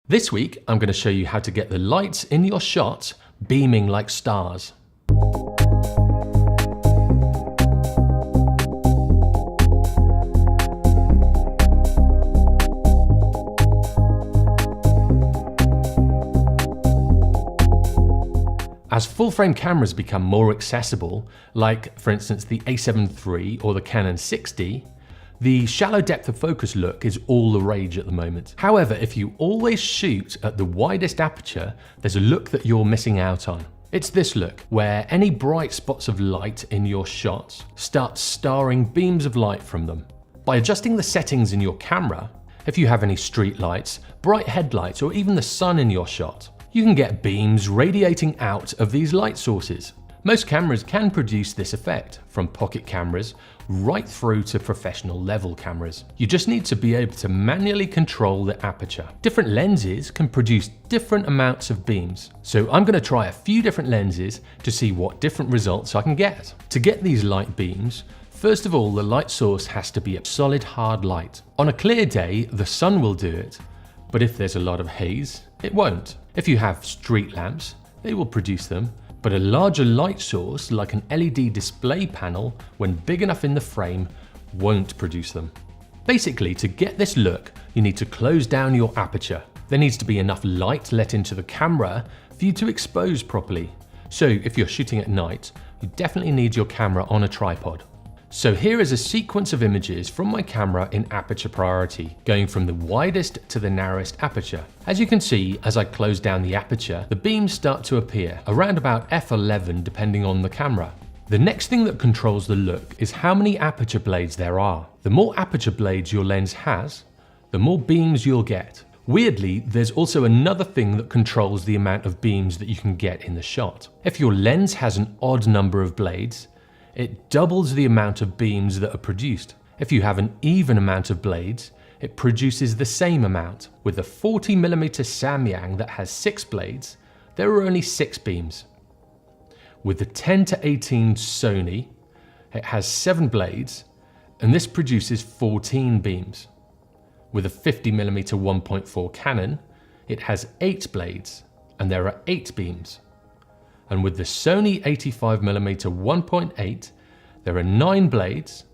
This week, I'm going to show you how to get the lights in your shots beaming like stars. As full-frame cameras become more accessible, like for instance the A7 III or the Canon 6D, the shallow depth of focus look is all the rage at the moment. However, if you always shoot at the widest aperture, there's a look that you're missing out on. It's this look, where any bright spots of light in your shots start starring beams of light from them. By adjusting the settings in your camera, if you have any street lights, bright headlights, or even the sun in your shot, you can get beams radiating out of these light sources. Most cameras can produce this effect, from pocket cameras right through to professional level cameras. You just need to be able to manually control the aperture. Different lenses can produce different amounts of beams, so I'm going to try a few different lenses to see what different results I can get. To get these light beams, first of all, the light source has to be a solid hard light. On a clear day, the sun will do it, but if there's a lot of haze, it won't. If you have street lamps, they will produce them, but a larger light source like an LED display panel, when big enough in the frame, won't produce them. Basically, to get this look, you need to close down your aperture. There needs to be enough light let into the camera for you to expose properly. So if you're shooting at night, you definitely need your camera on a tripod. So here is a sequence of images from my camera in Aperture Priority, going from the widest to the narrowest aperture. As you can see, as I close down the aperture, the beams start to appear, around about f11 depending on the camera. The next thing that controls the look is how many aperture blades there are. The more aperture blades your lens has, the more beams you'll get. Weirdly, there's also another thing that controls the amount of beams that you can get in the shot. If your lens has an odd number of blades, it doubles the amount of beams that are produced. If you have an even amount of blades, it produces the same amount. With the 40mm Samyang that has 6 blades, there are only 6 beams. With the 10-18 Sony, it has 7 blades, and this produces 14 beams. With a 50mm 1.4 Canon, it has 8 blades, and there are 8 beams. And with the Sony 85mm 1.8, there are 9 blades,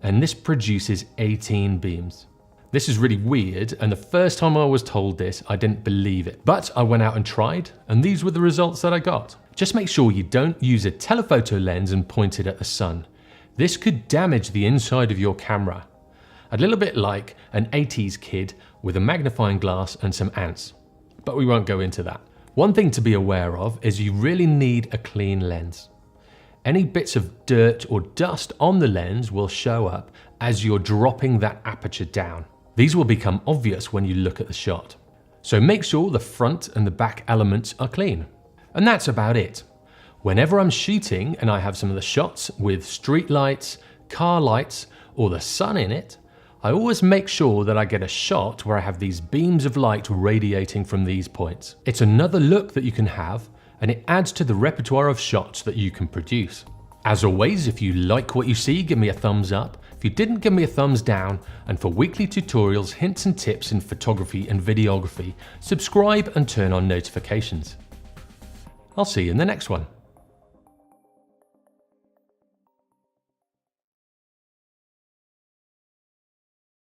and this produces 18 beams. This is really weird, and the first time I was told this, I didn't believe it. But I went out and tried, and these were the results that I got. Just make sure you don't use a telephoto lens and point it at the sun. This could damage the inside of your camera. A little bit like an 80s kid with a magnifying glass and some ants. But we won't go into that. One thing to be aware of is you really need a clean lens. Any bits of dirt or dust on the lens will show up as you're dropping that aperture down. These will become obvious when you look at the shot. So make sure the front and the back elements are clean. And that's about it. Whenever I'm shooting and I have some of the shots with street lights, car lights, or the sun in it, I always make sure that I get a shot where I have these beams of light radiating from these points. It's another look that you can have, and it adds to the repertoire of shots that you can produce. As always, if you like what you see, give me a thumbs up. If you didn't, give me a thumbs down. And for weekly tutorials, hints and tips in photography and videography, subscribe and turn on notifications. I'll see you in the next one.